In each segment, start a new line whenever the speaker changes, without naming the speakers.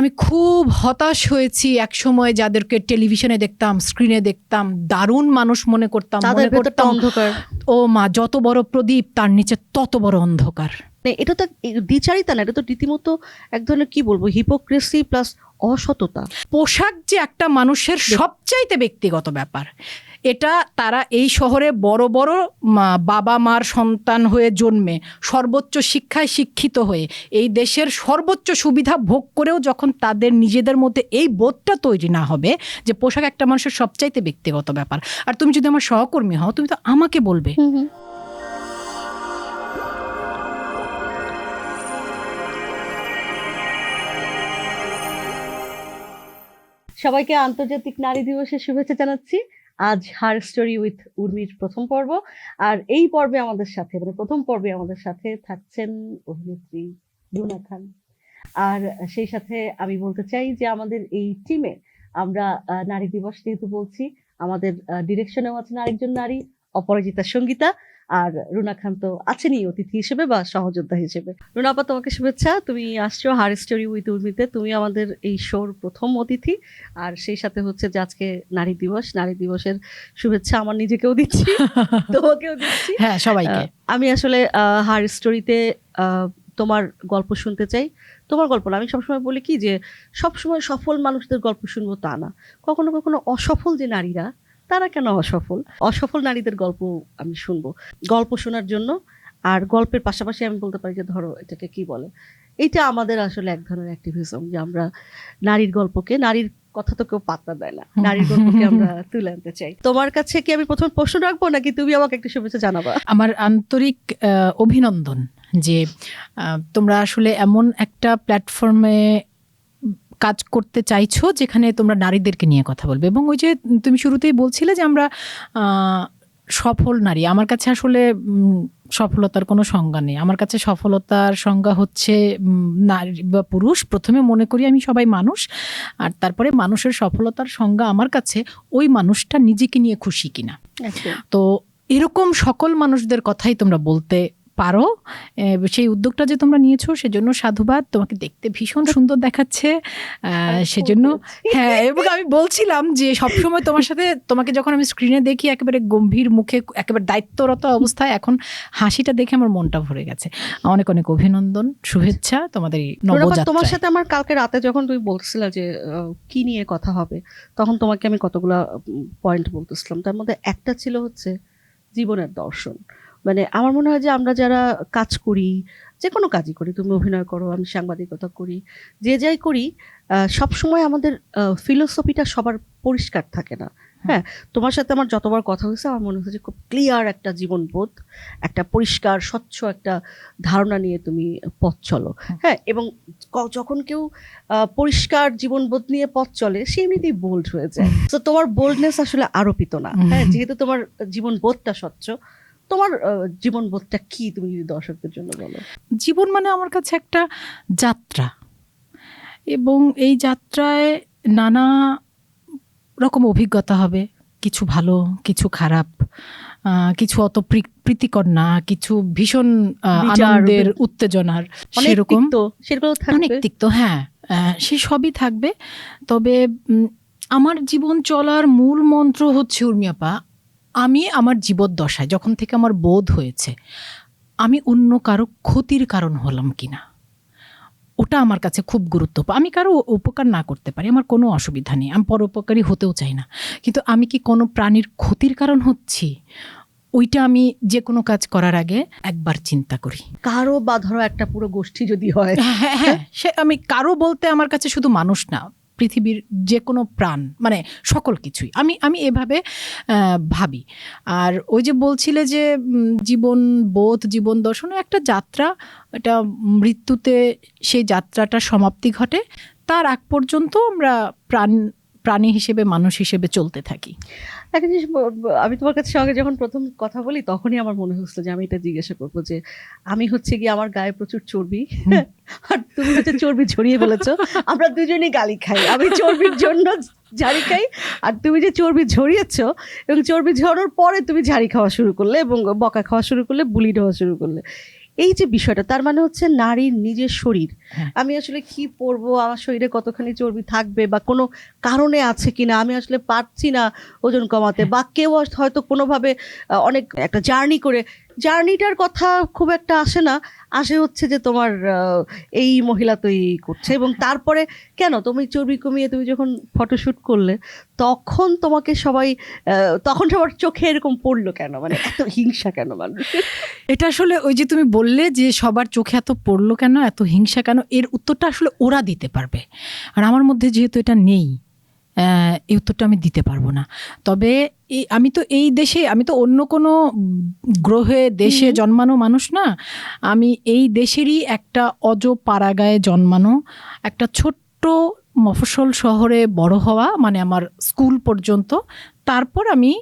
আমি খুব হতাশ হয়েছি একসময়, যাদেরকে টেলিভিশনে দেখতাম, স্ক্রিনে দেখতাম, দারুণ মানুষ মনে করতাম,
অন্ধকার।
ও মা, যত বড় প্রদীপ তার নিচে তত বড় অন্ধকার।
এটা তো দ্বিচারিতা না, এটা তো রীতিমতো এক ধরনের কি বলবো, হিপোক্রেসি প্লাস অসততা।
পোশাক যে একটা মানুষের সবচাইতে ব্যক্তিগত ব্যাপার, এটা তারা এই শহরে বড় বড় বাবা মার সন্তান হয়ে জন্মে, সর্বোচ্চ শিক্ষায় শিক্ষিত হয়ে, এই দেশের সর্বোচ্চ সুবিধা ভোগ করেও যখন তাদের নিজেদের মধ্যে এই বোধটা তৈরি না হবে যে পোশাক একটা মানুষের সবচাইতে ব্যক্তিগত ব্যাপার। আর তুমি যদি আমার সহকর্মী হও, তুমি তো আমাকে বলবে।
সবাইকে আন্তর্জাতিক নারী দিবসের শুভেচ্ছা জানাচ্ছি। আজ হার স্টোরি উইথ উর্মির প্রথম পর্ব। আর এই পর্বে আমাদের সাথে, মানে প্রথম পর্বে আমাদের সাথে থাকছেন অভিনেত্রী রুনা খান। আর সেই সাথে আমি বলতে চাই যে আমাদের এই টিমে আমরা নারী দিবস যেহেতু বলছি, আমাদের ডিরেকশনেও আছেন আরেকজন নারী, অপরাজিতা সঙ্গীতা। আর রুনা খান তো আছেনই অতিথি হিসেবে বা সহযোদ্ধা হিসেবে। রুনা আপা, তোমাকে শুভেচ্ছা, তুমি আসছো হার স্টোরি উইথ উর্মিতে, তুমি আমাদের এই শোর প্রথম অতিথি। আর সেই সাথে হচ্ছে যে আজকে নারী দিবস, নারী দিবসের শুভেচ্ছা আমার নিজেকেও দিচ্ছি, তোমাকেও দিচ্ছি।
হ্যাঁ, সবাইকে।
আমি আসলে হার স্টোরিতে তোমার গল্প শুনতে চাই। তোমার গল্প না, আমি সবসময় বলি কি যে সবসময় সফল মানুষদের গল্প শুনবো তা না, কখনো কখনো অসফল যে নারীরা, তারা কেন অসফল নারীদের গল্প আমি শুনবো, গল্প শোনার জন্য। আর গল্পের পাশাপাশি আমি বলতে পারি যে ধরো এটাকে কি বলে, এইটা আমাদের আসলে এক ধরনের অ্যাক্টিভিজম, যে আমরা নারীর গল্পকে, নারীর কথা তো কেউ পাত্তা দেয় না, নারীর গল্পকে আমরা তুলে আনতে চাই। তোমার কাছে কি আমি প্রথম প্রশ্ন রাখবো, নাকি তুমি আমাকে একটু শুভেচ্ছা জানাবা?
আমার আন্তরিক অভিনন্দন যে তোমরা আসলে এমন একটা প্ল্যাটফর্মে কাজ করতে চাইছো যেখানে তোমরা নারীদেরকে নিয়ে কথা বলবে। এবং ওই যে তুমি শুরুতেই বলছিলে যে আমরা সফল নারী, আমার কাছে আসলে সফলতার কোনো সংজ্ঞা নেই। আমার কাছে সফলতার সংজ্ঞা হচ্ছে নারী বা পুরুষ, প্রথমে মনে করি আমি সবাই মানুষ, আর তারপরে মানুষের সফলতার সংজ্ঞা আমার কাছে ওই মানুষটা নিজেকে নিয়ে খুশি কিনা। তো এরকম সকল মানুষদের কথাই তোমরা বলতে পারো। সেই উদ্যোগটা যে তোমরা নিয়েছো সেজন্য সাধুবাদ, তোমাকে দেখতে ভীষণ সুন্দর দেখাচ্ছে সেজন্য। হ্যাঁ, এবং আমি বলছিলাম যে সবসময় তোমার সাথে, তোমাকে যখন আমি স্ক্রিনে দেখি একেবারে গম্ভীর মুখে, একেবারে দায়িত্বরত অবস্থায়, এখন হাসিটা দেখে আমার মনটা ভরে গেছে। অনেক অনেক অভিনন্দন, শুভেচ্ছা তোমাদের নবযাত্রায়।
তোমার সাথে আমার কালকে রাতে যখন তুমি বলছিলা যে কি নিয়ে কথা হবে, তখন তোমাকে আমি কতগুলা পয়েন্ট বলতেছিলাম, তার মধ্যে একটা ছিল হচ্ছে জীবনের দর্শন। মানে আমার মনে হয় যে আমরা যারা কাজ করি, যে কোনো কাজই করি, তুমি অভিনয় করো, আমি সাংবাদিকতা করি, যে যাই করি, সবসময় আমাদের ফিলোসফিটা সবার পরিষ্কার থাকে না। হ্যাঁ, তোমার সাথে আমার যতবার কথা হয়েছে আমার মনে হচ্ছে খুব ক্লিয়ার একটা জীবনবোধ, একটা পরিষ্কার স্বচ্ছ একটা ধারণা নিয়ে তুমি পথ চলো। হ্যাঁ, এবং যখন কেউ পরিষ্কার জীবনবোধ নিয়ে পথ চলে, সে এমনিতেই বোল্ড হয়ে যায়। তো তোমার বোল্ডনেস আসলে আরোপিত না। হ্যাঁ, যেহেতু তোমার জীবনবোধটা স্বচ্ছ, তোমার জীবনবোধটা কি, তুমি যদি দর্শকদের জন্য বলো।
জীবন মানে আমার কাছে একটা যাত্রা, এবং এই যাত্রায় নানা রকম অভিজ্ঞতা হবে, কিছু ভালো, কিছু খারাপ, কিছু অত প্রীতিকর না, কিছু ভীষণ আনন্দের, উত্তেজনার, সেরকম অনেক তিক্ত। হ্যাঁ, সে সবই থাকবে। তবে আমার জীবন চলার মূল মন্ত্র হচ্ছে, উর্মিয়াপা, আমি আমার জীবদ্দশায় যখন থেকে আমার বোধ হয়েছে, আমি অন্য কারো ক্ষতির কারণ হলাম কিনা, ওটা আমার কাছে খুব গুরুত্বপূর্ণ। আমি কারো উপকার না করতে পারি, আমার কোনো অসুবিধা নেই, আমি পরোপকারী হতেও চাই না, কিন্তু আমি কি কোনো প্রাণীর ক্ষতির কারণ হচ্ছি, ওইটা আমি যে কোনো কাজ করার আগে একবার চিন্তা করি।
কারো বা ধরো একটা পুরো গোষ্ঠী যদি হয়,
হ্যাঁ, সে আমি কারো বলতে আমার কাছে শুধু মানুষ না, পৃথিবীর যে কোনো প্রাণ, মানে সকল কিছুই আমি এভাবে ভাবি। আর ওই যে বলছিলে যে জীবন বোধ, জীবন দর্শন একটা যাত্রা, এটা মৃত্যুতে সেই যাত্রাটা সমাপ্তি ঘটে, তার আগ পর্যন্ত আমরা প্রাণী হিসেবে, মানুষ হিসেবে চলতে থাকি।
একটা জিনিস আমি তোমার কাছে সঙ্গে যখন প্রথম কথা বলি, তখনই আমার মনে হচ্ছিল যে আমি এটা জিজ্ঞাসা করবো যে আমি হচ্ছে গিয়ে আমার গায়ে প্রচুর চর্বি, আর তুমি হচ্ছে চর্বি ঝরিয়ে বলেছো, আমরা দুজনেই গালি খাই, আমি চর্বির জন্য ঝাড়ি খাই, আর তুমি যে চর্বি ঝরিয়েছো এবং চর্বি ঝরানোর পরে তুমি ঝাড়ি খাওয়া শুরু করলে এবং বকা খাওয়া শুরু করলে, বুলিড হওয়া শুরু করলে। এই যে বিষয়টা, তার মানে হচ্ছে নারীর নিজের শরীর,
হ্যাঁ।
আমি আসলে কি পরবো, আমার শরীরে কতখানি চর্বি থাকবে বা কোনো কারণে আছে কিনা, আমি আসলে পারছি না ওজন কমাতে, বা কেউ হয়তো কোনোভাবে অনেক একটা জার্নি করে, জার্নিটার কথা খুব একটা আসে না, আসে হচ্ছে যে তোমার এই মহিলা তো এই করছে, এবং তারপরে কেন তুমি চর্বি কমিয়ে তুমি যখন ফটোশুট করলে তখন তোমাকে সবাই তখন সবার চোখে এরকম পড়লো কেন, মানে এত হিংসা কেন মানুষ?
এটা আসলে ওই যে তুমি বললে যে সবার চোখে এত পড়লো কেন, এত হিংসা কেন, এর উত্তরটা আসলে ওরা দিতে পারবে, আর আমার মধ্যে যেহেতু এটা নেই, এই উত্তরটা আমি দিতে পারবো না। তবে আমি তো এই দেশে, আমি তো অন্য কোনো গ্রহে দেশে জন্মানো মানুষ না, আমি এই দেশেরই একটা পাড়াগাঁয়ে জন্মানো, একটা ছোট্ট মফস্বল শহরে বড় হওয়া, মানে আমার স্কুল পর্যন্ত। তারপর আমি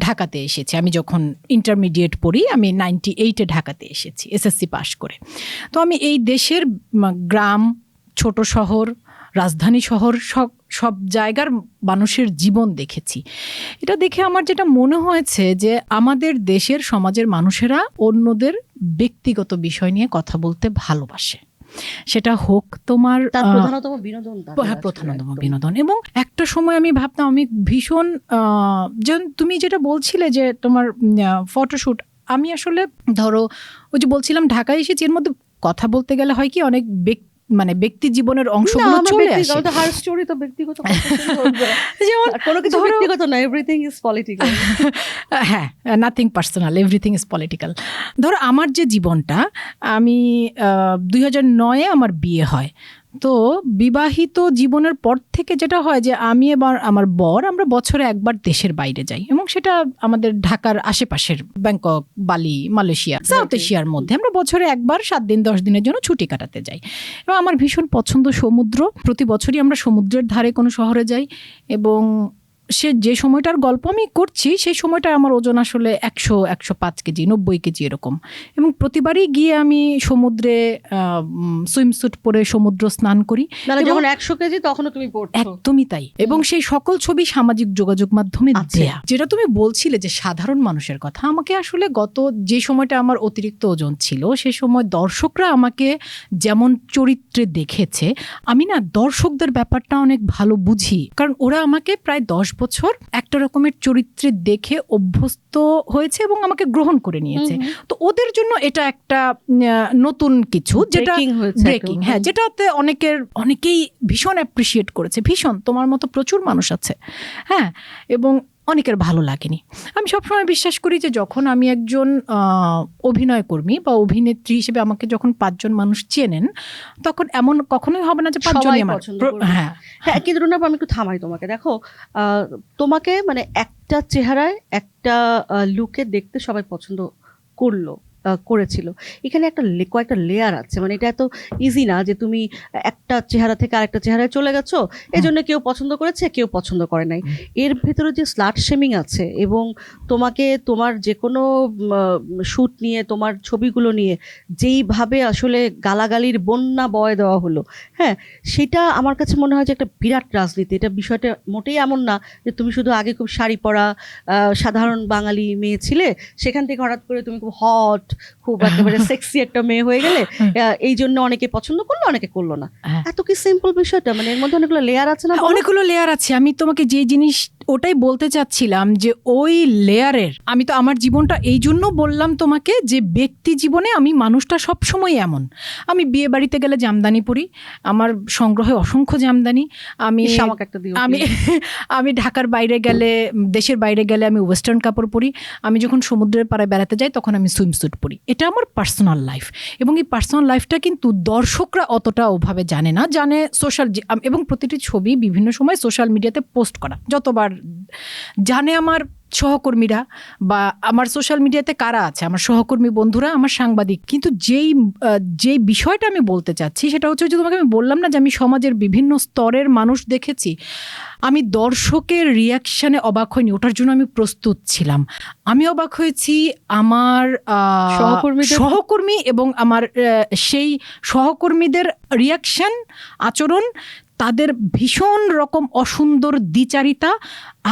ঢাকাতে এসেছি। আমি যখন ইন্টারমিডিয়েট পড়ি, আমি 98-এ ঢাকাতে এসেছি এসএসসি পাশ করে। তো আমি এই দেশের গ্রাম, ছোট শহর, রাজধানী শহর, সব জায়গার মানুষের জীবন দেখেছি। এটা দেখে আমার যেটা মনে হয়েছে যে আমাদের দেশের সমাজের মানুষেরা অন্যদের ব্যক্তিগত বিষয় নিয়ে কথা বলতে ভালোবাসে, সেটা হোক তোমার
প্রধানতম বিনোদন।
হ্যাঁ, প্রধানতম বিনোদন। এবং একটা সময় আমি ভাবতাম, আমি ভীষণ যেমন তুমি যেটা বলছিলে যে তোমার ফটোশুট, আমি আসলে ধরো ওই যে বলছিলাম ঢাকায় এসেছি, এর মধ্যে কথা বলতে গেলে হয় কি অনেক মানে ব্যক্তি জীবনের অংশগুলো চলে আসে।
হার স্টোরি তো ব্যক্তিগত
যেমন
কোনো কিছু ব্যক্তিগত না, এভরিথিং ইজ পলিটিক্যাল।
হ্যাঁ, nothing personal, everything is political. ধরো আমার যে জীবনটা, আমি 2009-এ আমার বিয়ে হয়। তো বিবাহিত জীবনের পর থেকে যেটা হয় যে আমি এবার আমার বর, আমরা বছরে একবার দেশের বাইরে যাই, এবং সেটা আমাদের ঢাকার আশেপাশের ব্যাংকক, বালি, মালয়েশিয়া, সাউথ এশিয়ার মধ্যে আমরা বছরে একবার 7 দিন 10 দিনের জন্য ছুটি কাটাতে যাই। এবং আমার ভীষণ পছন্দ সমুদ্র, প্রতি বছরই আমরা সমুদ্রের ধারে কোনো শহরে যাই। এবং সে যে সময়টার গল্প আমি করছি, সেই সময়টা আমার ওজন আসলে 100-105 কেজি, 90 কেজি এরকম। এবং প্রতিবারই গিয়ে আমি সমুদ্রে সুইমস্যুট পরে সমুদ্র স্নান করি।
যখন 100 কেজি তখনও তুমি পড়ছো?
একদমই তাই। এবং সেই সকল ছবি সামাজিক যোগাযোগ মাধ্যমে দেয়া। যেটা তুমি বলছিলে যে সাধারণ মানুষের কথা, আমাকে আসলে গত যে সময়টা আমার অতিরিক্ত ওজন ছিল, সে সময় দর্শকরা আমাকে যেমন চরিত্রে দেখেছে, আমি না দর্শকদের ব্যাপারটা অনেক ভালো বুঝি, কারণ ওরা আমাকে প্রায় 10 বছর একটা রকমের চরিত্রে দেখে অভ্যস্ত হয়েছে এবং আমাকে গ্রহণ করে নিয়েছে। তো ওদের জন্য এটা একটা নতুন কিছু, যেটা ব্রেকিং, হ্যাঁ, যেটাতে অনেকেই ভীষণ অ্যাপ্রিসিয়েট করেছে, ভীষণ। তোমার মতো প্রচুর মানুষ আছে, হ্যাঁ, এবং অনেকের ভালো লাগেনি। আমি সবসময় বিশ্বাস করি যে যখন আমি একজন অভিনয় কর্মী বা অভিনেত্রী হিসেবে আমাকে যখন 5 জন মানুষ চেনেন, তখন এমন কখনোই হবে না যে 5 জনই আমার।
হ্যাঁ, কিন্তু রুনা, আমি একটু থামাই তোমাকে। দেখো, তোমাকে মানে একটা চেহারায় একটা লুকে দেখতে সবাই পছন্দ করেছিল। এখানে কয়েকটা লেয়ার আছে, মানে এটা এত ইজি না যে তুমি একটা চেহারা থেকে আরেকটা চেহারায় চলে গেছো, এজন্য কেউ পছন্দ করেছে, কেউ পছন্দ করে নাই। এর ভেতরে যে স্লাট শেমিং আছে, এবং তোমাকে তোমার যে কোনো শুট নিয়ে, তোমার ছবিগুলো নিয়ে যেইভাবে আসলে গালাগালির বন্যা বয় দেওয়া হলো, হ্যাঁ, সেটা আমার কাছে মনে হয় যে একটা বিরাট রাজনীতি। এটা বিষয়টা মোটেই এমন না যে তুমি শুধু আগে খুব শাড়ি পরা সাধারণ বাঙালি মেয়ে ছিলে, সেখান থেকে হঠাৎ করে তুমি খুব হট, খুব একেবারে সেক্সি একটা মেয়ে হয়ে গেলে, এই জন্য অনেকে পছন্দ করলো, অনেকে করলো না। এত কি সিম্পল বিষয়টা? মানে এর মধ্যে অনেকগুলো লেয়ার আছে না?
অনেকগুলো লেয়ার আছে। আমি তোমাকে যে জিনিস ওটাই বলতে চাচ্ছিলাম, যে ওই লেয়ারের, আমি তো আমার জীবনটা এই জন্য বললাম তোমাকে যে ব্যক্তি জীবনে আমি মানুষটা সব সময় এমন। আমি বিয়ে বাড়িতে গেলে জামদানি পরি, আমার সংগ্রহে অসংখ্য জামদানি। আমি ঢাকার বাইরে গেলে, দেশের বাইরে গেলে আমি ওয়েস্টার্ন কাপড় পরি। আমি যখন সমুদ্রের পাড়ে বেড়াতে যাই তখন আমি সুইমস্যুট পরি। এটা আমার পার্সোনাল লাইফ, এবং এই পার্সোনাল লাইফটা কিন্তু দর্শকরা অতটা ওভাবে জানে না। জানে সোশ্যাল, এবং প্রতিটি ছবি বিভিন্ন সময় সোশ্যাল মিডিয়াতে পোস্ট করা, যতবার জানে আমার সহকর্মীরা বা আমার সোশ্যাল মিডিয়াতে কারা আছে, আমার সহকর্মী বন্ধুরা, আমার সাংবাদিক। কিন্তু যেই বিষয়টা আমি বলতে চাচ্ছি সেটা হচ্ছে যে তোমাকে আমি বললাম না যে আমি সমাজের বিভিন্ন স্তরের মানুষ দেখেছি, আমি দর্শকের রিয়াকশানে অবাক হইনি, ওটার জন্য আমি প্রস্তুত ছিলাম। আমি অবাক হয়েছি আমার সহকর্মী এবং আমার সেই সহকর্মীদের রিয়াকশান, আচরণ, তাদের ভীষণ রকম অসুন্দর দ্বিচারিতা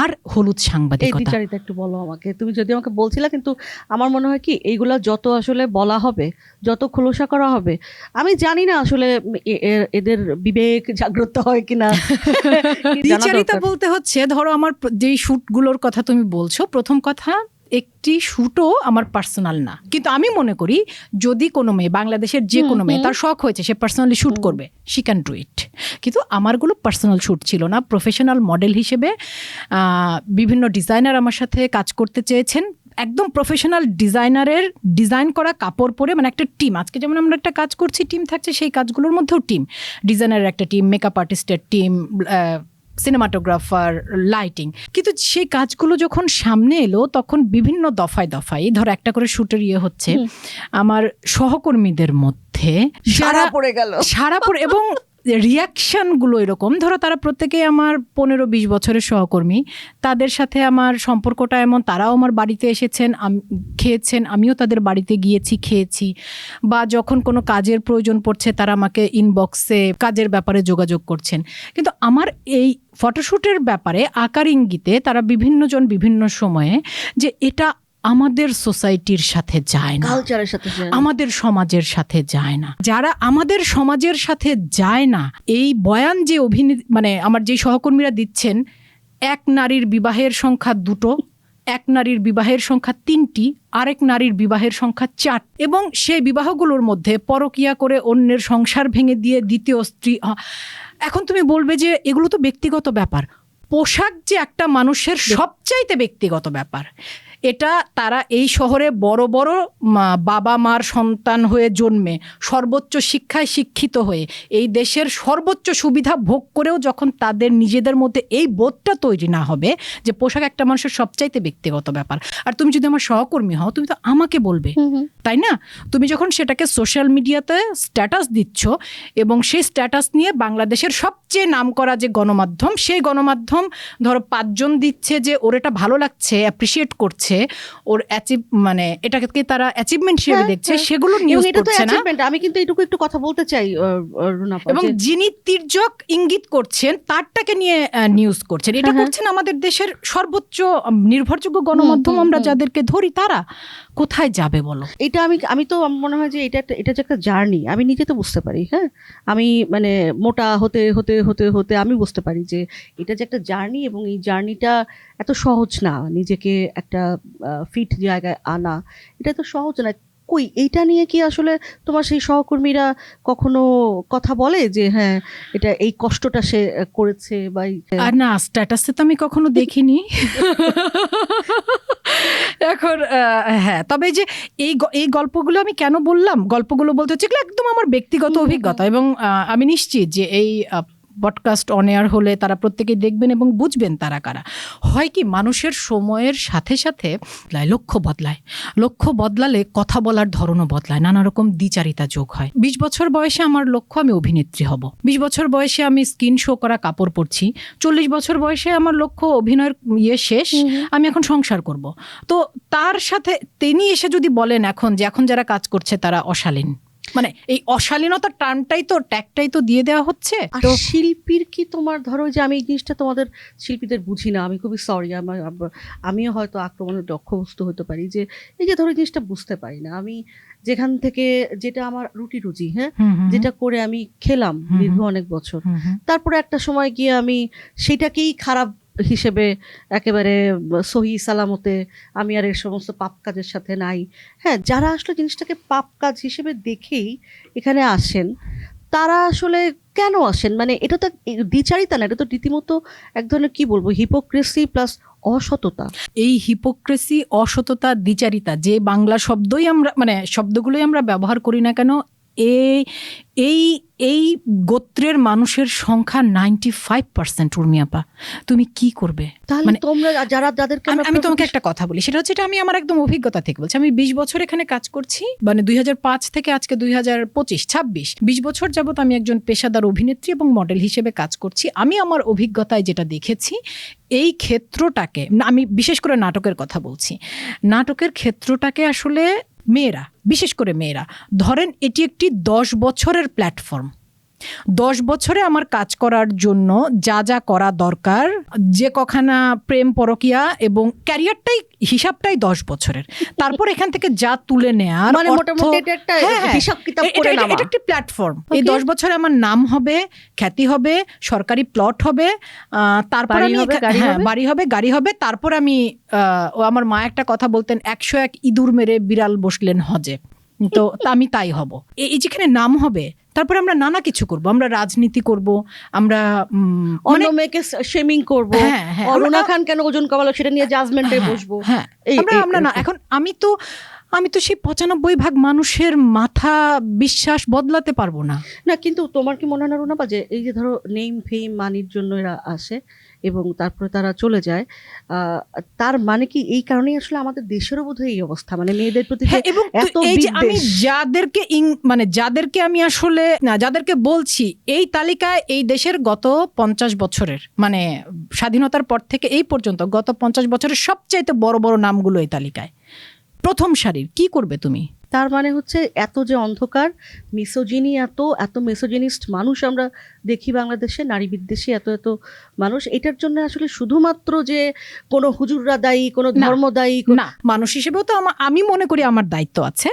আর হলুদ
এই
সাংবাদিকতা।
দ্বিচারিতা একটু বলো আমাকে, তুমি যদি আমাকে বলছিলা, কিন্তু আমার মনে হয় কি এইগুলা যত আসলে বলা হবে, যত খোলসা করা হবে, আমি জানি না আসলে এদের বিবেক জাগ্রত হয় কিনা।
দ্বিচারিতা বলতে হচ্ছে, ধরো আমার যেই শ্যুটগুলোর কথা তুমি বলছো, প্রথম কথা একটি শ্যুটও আমার পার্সোনাল না, কিন্তু আমি মনে করি যদি কোনো মেয়ে, বাংলাদেশের যে কোনো মেয়ে তার শখ হয়েছে সে পার্সোনালি শ্যুট করবে, শি ক্যান ডু ইট। কিন্তু আমারগুলো পার্সোনাল শ্যুট ছিল না। প্রফেশনাল মডেল হিসেবে বিভিন্ন ডিজাইনার আমার সাথে কাজ করতে চেয়েছেন, একদম প্রফেশনাল ডিজাইনারের ডিজাইন করা কাপড় পরে, মানে একটা টিম। আজকে যেমন আমরা একটা কাজ করছি, টিম থাকছে, সেই কাজগুলোর মধ্যেও টিম, ডিজাইনারের একটা টিম, মেকআপ আর্টিস্টের টিম, সিনেমাটোগ্রাফার, লাইটিং। কিন্তু সেই কাজগুলো যখন সামনে এলো তখন বিভিন্ন দফায় দফায়, ধর একটা করে শ্যুটের হচ্ছে, আমার সহকর্মীদের মধ্যে
সারা পড়ে গেল,
এবং রিয়াকশনগুলো এরকম, ধরো তারা প্রত্যেকে আমার 15-20 বছরের সহকর্মী, তাদের সাথে আমার সম্পর্কটা এমন, তারাও আমার বাড়িতে এসেছেন, খেয়েছেন, আমিও তাদের বাড়িতে গিয়েছি, খেয়েছি, বা যখন কোনো কাজের প্রয়োজন পড়ছে তারা আমাকে ইনবক্সে কাজের ব্যাপারে যোগাযোগ করছেন। কিন্তু আমার এই ফটোশ্যুটের ব্যাপারে আকার ইঙ্গিতে তারা বিভিন্নজন বিভিন্ন সময়ে যে এটা আমাদের সোসাইটির সাথে যায় না,
কালচারের সাথে যায় না,
আমাদের সমাজের সাথে যায় না। যারা আমাদের সমাজের সাথে যায় না, এই বয়ান যে মানে আমার যে সহকর্মীরা দিচ্ছেন, এক নারীর বিবাহের সংখ্যা 2, এক নারীর বিবাহের সংখ্যা 3টি, আরেক নারীর বিবাহের সংখ্যা 4, এবং সেই বিবাহগুলোর মধ্যে পরকীয়া করে অন্যের সংসার ভেঙে দিয়ে দ্বিতীয় স্ত্রী। এখন তুমি বলবে যে এগুলো তো ব্যক্তিগত ব্যাপার। পোশাক যে একটা মানুষের সবচাইতে ব্যক্তিগত ব্যাপার, এটা তারা এই শহরে বড় বড় বাবা মার সন্তান হয়ে জন্মে, সর্বোচ্চ শিক্ষায় শিক্ষিত হয়ে, এই দেশের সর্বোচ্চ সুবিধা ভোগ করেও যখন তাদের নিজেদের মধ্যে এই বোধটা তৈরি না হবে যে পোশাক একটা মানুষের সবচাইতে ব্যক্তিগত ব্যাপার। আর তুমি যদি আমার সহকর্মী হও, তুমি তো আমাকে বলবে, তাই না? তুমি যখন সেটাকে সোশ্যাল মিডিয়াতে স্ট্যাটাস দিচ্ছ, এবং সেই স্ট্যাটাস নিয়ে বাংলাদেশের সবচেয়ে নামকরা যে গণমাধ্যম, সেই গণমাধ্যম ধরো 5 জন দিচ্ছে যে ওর এটা ভালো লাগছে, অ্যাপ্রিসিয়েট করছে, ওর মানে এটাকে তারা অ্যাচিভমেন্ট হিসেবে দেখছে, সেগুলো নিউজ করছে না।
আমি কিন্তু এইটুকু একটু কথা বলতে চাই রুনা,
এবং যিনি তির্যক ইঙ্গিত করছেন তারটাকে নিয়ে নিউজ করছেন। এটা করছেন আমাদের দেশের সর্বোচ্চ নির্ভরযোগ্য গণমাধ্যম, আমরা যাদেরকে ধরি, তারা কোথায় যাবে বলো?
এটা আমি তো মনে হয় যে এটা যে একটা জার্নি, আমি নিজে তো বুঝতে পারি। হ্যাঁ, আমি মানে মোটা হতে হতে হতে হতে আমি বুঝতে পারি যে এটা যে একটা জার্নি, এবং এই জার্নিটা এত সহজ না। নিজেকে একটা ফিট জায়গায় আনা এটা তো সহজ না। কই এইটা নিয়ে কি আসলে তোমার সেই সহকর্মীরা কখনো কথা বলে যে হ্যাঁ এটা এই কষ্টটা সে করেছে? বা
আর না, স্ট্যাটাসে তো আমি কখনো দেখিনি। এখন হ্যাঁ, তবে যে এই গল্পগুলো আমি কেন বললাম, গল্পগুলো বলতে হচ্ছে একদম আমার ব্যক্তিগত অভিজ্ঞতা, এবং আমি নিশ্চিত যে এই পডকাস্ট অন এয়ার হলে তারা প্রত্যেকেই দেখবেন এবং বুঝবেন তারা কারা। হয় কি, মানুষের সময়ের সাথে সাথে লক্ষ্য বদলালে কথা বলার ধরনও বদলায়, নানা রকম দ্বিচারিতা যোগ হয়। 20 বছর বয়সে আমার লক্ষ্য আমি অভিনেত্রী হব, 20 বছর বয়সে আমি স্কিন শো করা কাপড় পরছি, 40 বছর বয়সে আমার লক্ষ্য অভিনয়ের শেষ, আমি এখন সংসার করব। তো তার সাথে তিনি এসে যদি বলেন এখন যারা কাজ করছে তারা অশালীন, মানে এই অশালীনতার ট্যাগটাই তো দিয়ে দেওয়া হচ্ছে।
তো শিল্পীর কি তোমার, ধরো যে আমি এই জিনিসটা তোমাদের শিল্পীদের বুঝি না, আমি খুবই সরি, আমিও হয়তো আক্রমণের লক্ষ্যবস্তু হতে পারি, যে এই যে ধরো জিনিসটা বুঝতে পারি না। আমি যেখান থেকে যেটা আমার রুজি, হ্যাঁ, যেটা করে আমি খেলাম দীর্ঘ অনেক বছর, তারপরে একটা সময় গিয়ে আমি সেটাকেই খারাপ হিসেবে একেবারে সহি সালামতে আমি আর এর সমস্ত পাপ কাজের সাথে নাই। হ্যাঁ, যারা আসলে জিনিসটাকে পাপ কাজ হিসেবে দেখেই এখানে আসেন, তারা আসলে কেন আসেন? মানে এটা তো দ্বিচারিতা না, এটা তো রীতিমতো এক ধরনের কি বলবো, হিপোক্রেসি প্লাস অসততা।
এই হিপোক্রেসি, অসততা, দ্বিচারিতা যে বাংলা শব্দই আমরা, মানে শব্দগুলোই আমরা ব্যবহার করি না কেন, এই গোত্রের মানুষের সংখ্যা 95%। উর্মিয়াপা, তুমি কি করবে?
মানে তোমরা যাদেরকে
আমি তোমাকে একটা কথা বলি, সেটা হচ্ছে, এটা আমি আমার একদম অভিজ্ঞতা থেকে বলছি। আমি 20 বছর এখানে কাজ করছি, মানে 2005 থেকে আজকে 2025-26 20 বছর যাবত আমি একজন পেশাদার অভিনেত্রী এবং মডেল হিসেবে কাজ করছি। আমি আমার অভিজ্ঞতায় যেটা দেখেছি, এই ক্ষেত্রটাকে, আমি বিশেষ করে নাটকের কথা বলছি, নাটকের ক্ষেত্রটাকে আসলে মেয়েরা, বিশেষ করে মেয়েরা, ধরেন এটি একটি 10 বছরের প্ল্যাটফর্ম, 10 বছরে আমার কাজ করার জন্য যা যা করা দরকার, যে কখানা প্রেম পরকিয়া এবং ক্যারিয়ারটাই হিসাবটাই 10 বছরের। তারপর এখান থেকে যা তুলে নেয়ার
মানে মোটামুটি এটা একটা হিসাব কিতাব করে নামা।
এটা একটা প্ল্যাটফর্ম। এই 10 বছরে আমার নাম হবে, খ্যাতি হবে, সরকারি প্লট হবে, তারপর আমি বাড়ি হবে, গাড়ি হবে। তারপর আমি আমার মা একটা কথা বলতেন, 101 ইঁদুর মেরে বিড়াল বসলেন হজে। তো আমি তাই হব। এই যেখানে নাম হবে, তারপরে আমরা নানা কিছু করব, আমরা রাজনীতি করব, আমরা
অন্য মেয়েকে শেমিং করব, অরুণা খান কেন ওজন কমালো সেটা নিয়ে জাজমেন্টে বসবো।
হ্যাঁ, আমরা না। এখন আমি তো সেই 95% মানুষের মাথা বিশ্বাস বদলাতে পারবো না।
কিন্তু তোমার কি মনে হয় না রুনাপা, যে এই যে ধরো নেম ফেম মানির জন্য এরা আসে এবং তারপরে তারা চলে যায়, তার মানে কি এই কারণেই আসলে আমাদের দেশেরও বোধহয় এই অবস্থা, মানে মেয়েদের প্রতি
এবং এই যে আমি যাদেরকে আমি আসলে যাদেরকে বলছি, এই তালিকায় এই দেশের গত 50 বছরের, মানে স্বাধীনতার পর থেকে এই পর্যন্ত গত 50 বছরের সবচাইতে বড় বড় নামগুলো এই তালিকায় প্রথম সারির। কি করবে তুমি?
তার মানে হচ্ছে এত যে অন্ধকার, মিসোজিনি, এত মিসোজিনিস্ট মানুষ আমরা দেখি বাংলাদেশে, নারী বিদ্বেষী এত মানুষ, এটার জন্য আসলে শুধুমাত্র যে কোনো হুজুররা দায়ী, কোনো ধর্ম দায়ী
না। মানুষ হিসেবেও তো আমি মনে করি আমার দায়িত্ব আছে।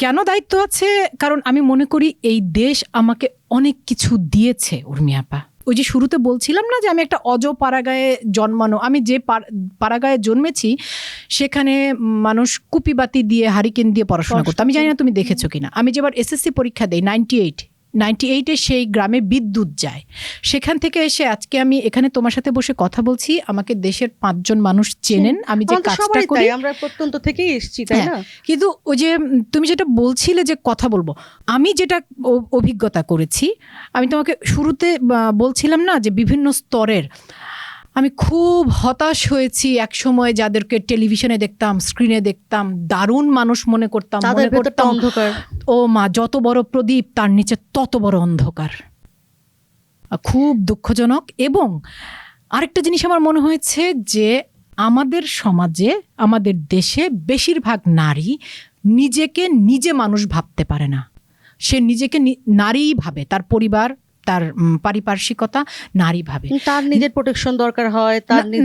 কেন দায়িত্ব আছে? কারণ আমি মনে করি এই দেশ আমাকে অনেক কিছু দিয়েছে। উর্মি আপা, ওই যে শুরুতে বলছিলাম না যে আমি একটা পাড়াগাঁয়ে জন্মানো, আমি যে পাড়াগাঁয়ে জন্মেছি সেখানে মানুষ কুপিবাতি দিয়ে, হারিকেন দিয়ে পড়াশোনা করতো। আমি জানি না তুমি দেখেছো কিনা। আমি যেবার এসএসসি পরীক্ষা দেই 98-এ সেই গ্রামে বিদ্যুৎ যায়। সেখান থেকে এসে আজকে আমি এখানে তোমার সাথে বসে কথা বলছি, আমাকে দেশের 5 জন মানুষ চেনেন আমি যে কাজটা করি।
আমরা প্রত্যন্ত থেকেই এসেছি, তাই না?
কিন্তু ওই যে তুমি যেটা বলছিলে যে কথা বলবো, আমি যেটা অভিজ্ঞতা করেছি, আমি তোমাকে শুরুতে বলছিলাম না যে বিভিন্ন স্তরের আমি খুব হতাশ হয়েছি এক সময়। যাদেরকে টেলিভিশনে দেখতাম, স্ক্রিনে দেখতাম, দারুণ মানুষ মনে করতাম,
অন্ধকার,
ও মা যত বড় প্রদীপ তার নিচে তত বড় অন্ধকার। খুব দুঃখজনক। এবং আরেকটা জিনিস আমার মনে হয়েছে যে আমাদের সমাজে, আমাদের দেশে বেশিরভাগ নারী নিজেকে নিজে মানুষ ভাবতে পারে না। সে নিজেকে নারীই ভাবে, তার পরিবার, তার পারিপার্শ্বিকতা নারী ভাবে।
তার নিজের প্রোটেকশন দরকার হয়,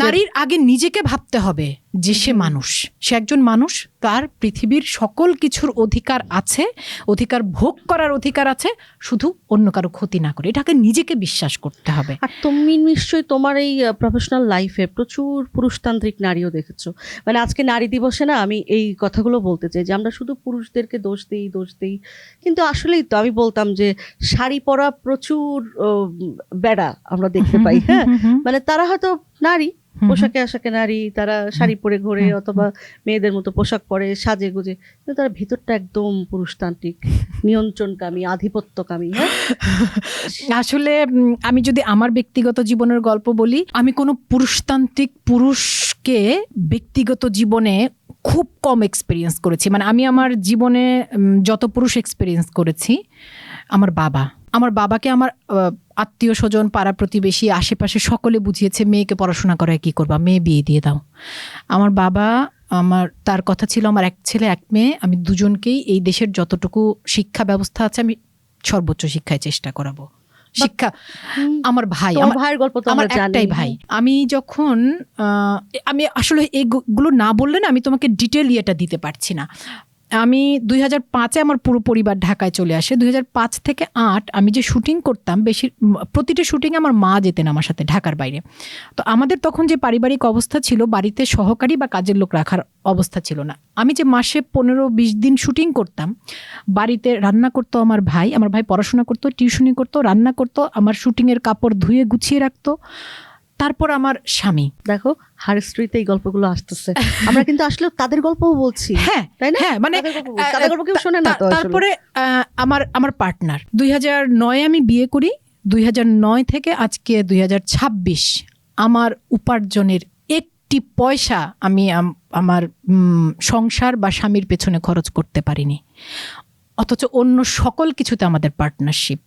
নারীর আগে নিজেকে ভাবতে হবে যে সে মানুষ, সে একজন মানুষ, তার পৃথিবীর সকল কিছুর অধিকার আছে, অধিকার ভোগ করার অধিকার আছে, শুধু অন্য কারো ক্ষতি না করে। এটাকে নিজেকে বিশ্বাস করতে হবে।
আর তুমি নিশ্চয়ই তোমার এই প্রফেশনাল লাইফে প্রচুর পুরুষতান্ত্রিক নারীও দেখেছো। মানে আজকে নারী দিবসে না আমি এই কথাগুলো বলতে চাই যে আমরা শুধু পুরুষদেরকে দোষ দিই, কিন্তু আসলেই তো আমি বলতাম যে শাড়ি পরা প্রচুর বেড়া আমরা দেখতে পাই। হ্যাঁ, মানে তারা হয়তো নারী, পোশাকে আশাকে নারী, তারা শাড়ি পরে ঘোরে অথবা মেয়েদের মতো পোশাক পরে সাজে গুজে, কিন্তু তার ভিতরটা একদম পুরুষতান্ত্রিক, নিয়ন্ত্রণকামী, আধিপত্যকামী।
আসলে আমি যদি আমার ব্যক্তিগত জীবনের গল্প বলি, আমি কোনো পুরুষতান্ত্রিক পুরুষকে ব্যক্তিগত জীবনে খুব কম এক্সপিরিয়েন্স করেছি। মানে আমি আমার জীবনে যত পুরুষ এক্সপিরিয়েন্স করেছি, আমার বাবাকে আমার আত্মীয় স্বজন, পাড়া প্রতিবেশী, আশেপাশে সকলে বুঝিয়েছে মেয়েকে পড়াশোনা করায় কি করবা, মেয়ে বিয়ে দিয়ে দাও। আমার বাবা, তার কথা ছিল আমার এক ছেলে এক মেয়ে, আমি দুজনকেই এই দেশের যতটুকু শিক্ষা ব্যবস্থা আছে আমি সর্বোচ্চ শিক্ষায় চেষ্টা করাবো। শিক্ষা আমার ভাইয়ের গল্প তো আমার একটাই ভাই। আমি যখন আমি আসলে এগুলো না বললে না আমি তোমাকে ডিটেল ইয়েটা দিতে পারছি না। আমি 2005-এ আমার পুরো পরিবার ঢাকায় চলে আসে। 2005 থেকে 2008 আমি যে শুটিং করতাম, প্রতিটা শুটিংয়ে আমার মা যেতেন আমার সাথে ঢাকার বাইরে। তো আমাদের তখন যে পারিবারিক অবস্থা ছিল, বাড়িতে সহকারী বা কাজের লোক রাখার অবস্থা ছিল না। আমি যে মাসে 15-20 দিন শুটিং করতাম, বাড়িতে রান্না করতো আমার ভাই পড়াশোনা করতো, টিউশনি করতো, রান্না করতো, আমার শুটিংয়ের কাপড় ধুয়ে গুছিয়ে রাখতো। তারপর আমার স্বামী,
দেখো হার স্ট্রিতে এই গল্পগুলো আসতেছে, আমরা কিন্তু আসলে তাদের গল্পও বলছি।
হ্যাঁ, তাই না? হ্যাঁ, মানে
তাদের গল্প কেউ শোনে না।
তারপরে আমার পার্টনার, 2009-এ আমি বিয়ে করি। 2009 থেকে আজকে 2026 আমার উপার্জনের একটি পয়সা আমি আমার সংসার বা স্বামীর পেছনে খরচ করতে পারিনি। অথচ অন্য সকল কিছুতে আমাদের পার্টনারশিপ।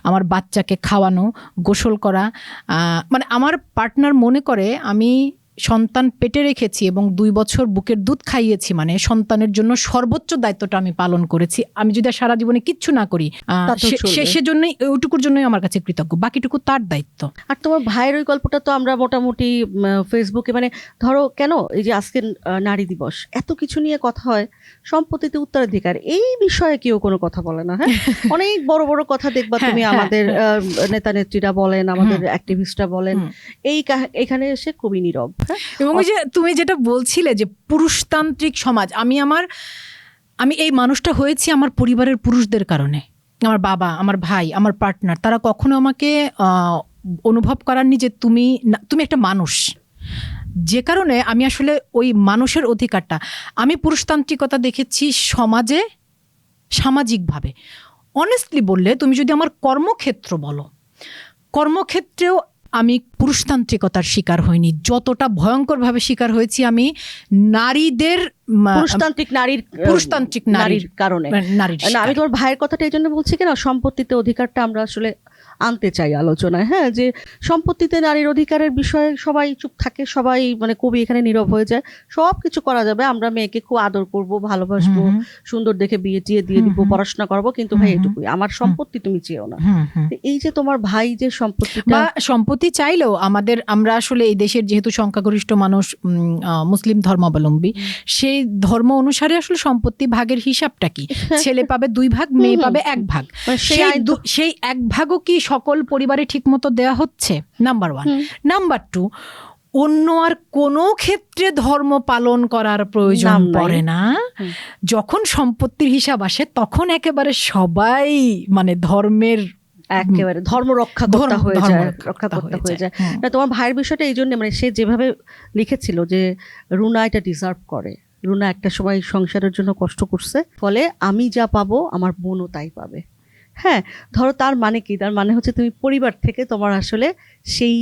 আমার বাচ্চাকে খাওয়ানো, গোসল করা, মানে আমার পার্টনার মনে করে আমি সন্তান পেটে রেখেছি এবং 2 বছর বুকের দুধ খাইয়েছি, মানে সন্তানের জন্য সর্বোচ্চ দায়িত্বটা আমি পালন করেছি। আমি যদি সারা জীবনে কিচ্ছু না করি, সেজন্যই ওইটুকুর জন্যই আমার কাছে কৃতজ্ঞ, বাকিটুকু তার দায়িত্ব।
আর তোমার ভাইয়ের ওই গল্পটা তো আমরা মোটামুটি ফেসবুকে, মানে ধরো কেন এই যে আজকে নারী দিবস, এত কিছু নিয়ে কথা হয়, সম্পত্তিতে উত্তরাধিকার, এই বিষয়ে কেউ কোনো কথা বলে না। হ্যাঁ, অনেক বড় বড় কথা দেখবা তুমি, আমাদের নেতা নেত্রীরা বলেন, আমাদের অ্যাক্টিভিস্টরা বলেন, এখানে এসে খুবই নীরব।
এবং ওই যে তুমি যেটা বলছিলে যে পুরুষতান্ত্রিক সমাজ, আমি এই মানুষটা হয়েছি আমার পরিবারের পুরুষদের কারণে। আমার বাবা, আমার ভাই, আমার পার্টনার, তারা কখনো আমাকে অনুভব করাননি যে তুমি একটা মানুষ। যে কারণে আমি আসলে ওই মানুষের অধিকারটা, আমি পুরুষতান্ত্রিকতা দেখেছি সমাজে, সামাজিকভাবে। অনেস্টলি বললে তুমি যদি আমার কর্মক্ষেত্র বলো, কর্মক্ষেত্রেও আমি পুরুষতান্ত্রিকতার শিকার হইনি। যতটা ভয়ঙ্করভাবে শিকার হয়েছি আমি নারীদের, পুরুষতান্ত্রিক নারীর কারণে।
আমি তোমার ভাইয়ের কথাটা এই জন্য বলছি কেন, সম্পত্তিতে অধিকারটা আমরা আসলে আনতে চাই আলোচনায়। হ্যাঁ, যে সম্পত্তিতে নারীর অধিকারের বিষয়ে সবাই চুপ থাকে, সবাই মানে কবি এখানে নীরব হয়ে যায়। সব কিছু করা যাবে, আমরা মেয়েকে খুব আদর করব, ভালোবাসবো, সুন্দর দেখে বিয়ে টিয়ে দিয়ে দিব, পড়াশোনা করবো, কিন্তু ভাই এটুকুই, আমার সম্পত্তি তুমি চেয়েও না। এই যে তোমার ভাই যে
সম্পত্তি চাইলেও আমরা আসলে এই দেশের যেহেতু সংখ্যাগরিষ্ঠ মানুষ মুসলিম ধর্মাবলম্বী, সেই ধর্ম অনুসারে আসলে সম্পত্তি ভাগের হিসাবটা কি? ছেলে পাবে 2 ভাগ, মেয়ে পাবে 1 ভাগ। সেই 1 ভাগও কি সকল পরিবারে ঠিক মতো দেওয়া হচ্ছে? নাম্বার 1। নাম্বার 2, অন্য আর কোনো ক্ষেত্রে ধর্ম পালন করার প্রয়োজন পড়ে না। যখন সম্পত্তির হিসাব আসে তখন একেবারে সবাই মানে
একেবারে ধর্ম রক্ষাকর্তা হয়ে যায়। না, তোমার ভাইয়ের বিষয়টা এই জন্য, মানে সে যেভাবে লিখেছিল যে রুনা এটা ডিজার্ভ করে, রুনা একটা সময় সংসারের জন্য কষ্ট করছে, ফলে আমি যা পাবো আমার বোনও তাই পাবে। হ্যাঁ, ধরো তার মানে কি? তার মানে হচ্ছে তুমি পরিবার থেকে তোমার আসলে সেই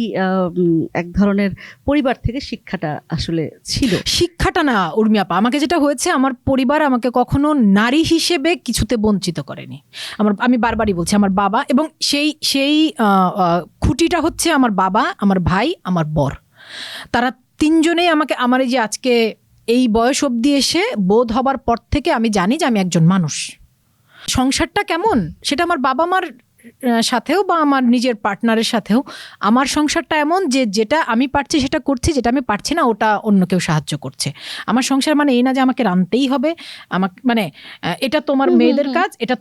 এক ধরনের পরিবার থেকে শিক্ষাটা আসলে ছিল।
শিক্ষাটা না উর্মি আপা, আমাকে যেটা হয়েছে, আমার পরিবার আমাকে কখনো নারী হিসেবে কিছুতে বঞ্চিত করেনি। আমি বারবারই বলছি, আমার বাবা, এবং সেই খুঁটিটা হচ্ছে আমার বাবা, আমার ভাই, আমার বর, তারা 3 জনেই আমাকে, আমার এই যে আজকে এই বয়স অবধি এসে বোধ হবার পর থেকে আমি জানি যে আমি একজন মানুষ। সংসারটা কেমন সেটা আমার বাবা মার সাথেও বা আমার নিজের পার্টনারের সাথেও, আমার সংসারটা এমন যে যেটা আমি পারছি সেটা করছি, যেটা আমি পারছি না ওটা অন্য কেউ সাহায্য করছে। আমার সংসার মানে এই না যে আমাকে রাঁধতেই হবে, আমাকে মানে এটা তোমার মেয়েদের কাজ, এটা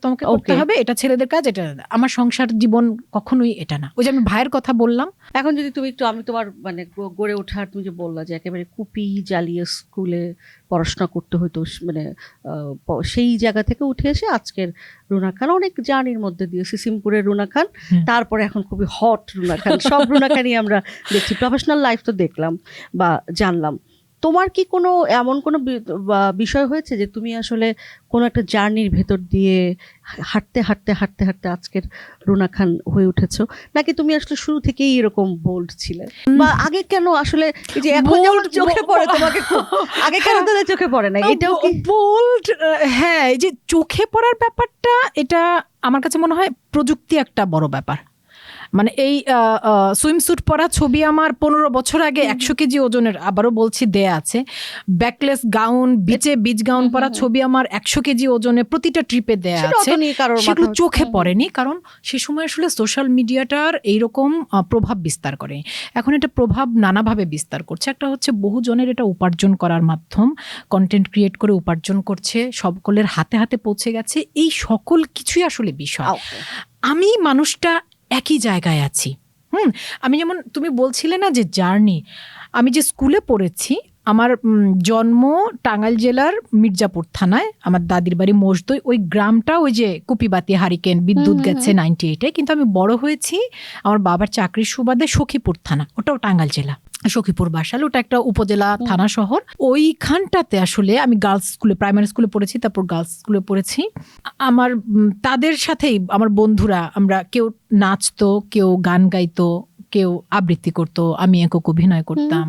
তোমাকে করতে হবে, এটা ছেলেদের কাজ, এটা আমার সংসার জীবন কখনোই এটা না। ওই যে আমি ভাইয়ের কথা বললাম,
এখন যদি তুমি একটু, আমি তোমার মানে গড়ে ওঠার, তুমি যে বললা যে একেবারে কুপি জ্বালিয়ে স্কুলে পড়াশোনা করতে হতো, মানে সেই জায়গা থেকে উঠে এসে আজকের রুনা খান, অনেক জার্নির মধ্যে দিয়ে সিসিমপুরের রুনা খান, তারপরে এখন খুবই হট রুনা খান, সব রুনা খানই আমরা দেখছি। প্রফেশনাল লাইফ তো দেখলাম বা জানলাম। তোমার কি কোনো এমন কোনো বিষয় হয়েছে যে তুমি আসলে কোনো একটা জার্নির ভেতর দিয়ে হাঁটতে হাঁটতে হাঁটতে হাঁটতে আজকের রুনা খান হয়ে উঠেছো, নাকি তুমি আসলে শুরু থেকেই এরকম বোল্ড ছিলে? বা আগে কেন আসলে এই যে এখন চোখে পড়ে তোমাকে, আগে কেন তাহলে চোখে পড়ে না? এটাও কি
বোল্ড? হ্যাঁ, এই যে চোখে পড়ার ব্যাপারটা, এটা আমার কাছে মনে হয় প্রযুক্তি একটা বড় ব্যাপার। মানে এই সুইমস্যুট পরা ছবি আমার 15 বছর আগে 100 কেজি ওজনের, আবারও বলছি, দেয়া আছে। ব্যাকলেস গাউন, বিচ গাউন পরা ছবি আমার 100 কেজি ওজনে প্রতিটা ট্রিপে দেয়া আছে। সেগুলো চোখে পড়েনি, কারণ সে সময় আসলে সোশ্যাল মিডিয়াটার এইরকম প্রভাব বিস্তার করে। এখন এটা প্রভাব নানাভাবে বিস্তার করছে। একটা হচ্ছে বহুজনের এটা উপার্জন করার মাধ্যম, কন্টেন্ট ক্রিয়েট করে উপার্জন করছে, সকলের হাতে হাতে পৌঁছে গেছে। এই সকল কিছুই আসলে বিষয়। আমি মানুষটা একই জায়গায় আছি। আমি যেমন, তুমি বলছিলে না যে জার্নি, আমি যে স্কুলে পড়েছি, আমার জন্ম টাঙ্গাইল জেলার মির্জাপুর থানায়, আমার দাদির বাড়ি মোষদই। ওই গ্রামটা ওই যে কুপিবাতি হারিকেন বিদ্যুৎ গেছে 98-এ, কিন্তু আমি বড় হয়েছি আমার বাবার চাকরির সুবাদে সখীপুর থানা, ওটাও টাঙ্গাইল জেলা, সখীপুর বাসাল, ওটা একটা উপজেলা থানা শহর। ওইখানটাতে আসলে আমি গার্লস স্কুলে, প্রাইমারি স্কুলে পড়েছি, তারপর গার্লস স্কুলে পড়েছি। আমার তাদের সাথেই আমার বন্ধুরা, আমরা কেউ নাচতো, কেউ গান গাইতো, কেউ আবৃত্তি করতো, আমি একক অভিনয় করতাম।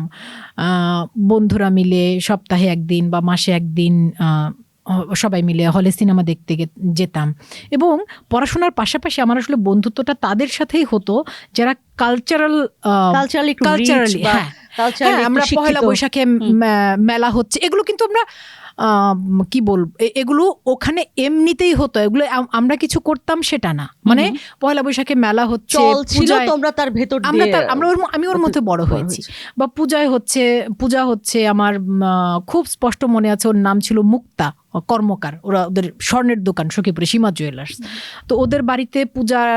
বন্ধুরা মিলে সপ্তাহে 1 দিন বা মাসে 1 দিন সবাই মিলে হলে সিনেমা দেখতে যেতাম। এবং পড়াশোনার পাশাপাশি আমার আসলে বন্ধুত্বটা তাদের সাথেই হতো যারা কালচারালি,
Culturally
হ্যাঁ,
একটু
আমরা
শিক্ষিত।
পহেলা বৈশাখে মেলা হচ্ছে, এগুলো কিন্তু আমরা কি বলবো, এগুলো ওখানে এমনিতেই হতো, এগুলো আমরা কিছু করতাম সেটা না, মানে পয়লা বৈশাখে মেলা হচ্ছে,
চল ছিল,
পূজায়
তোমরা তার ভেতর
আমরা
দিয়ে
আমি ওর মধ্যে বড় হয়েছি। বা পূজা হচ্ছে আমার খুব স্পষ্ট মনে আছে, ওর নাম ছিল মুক্তা কর্মকার, ওদের স্বর্ণের দোকান সখীপুরে, সীমা জুয়েলার্স। তো ওদের বাড়িতে পূজার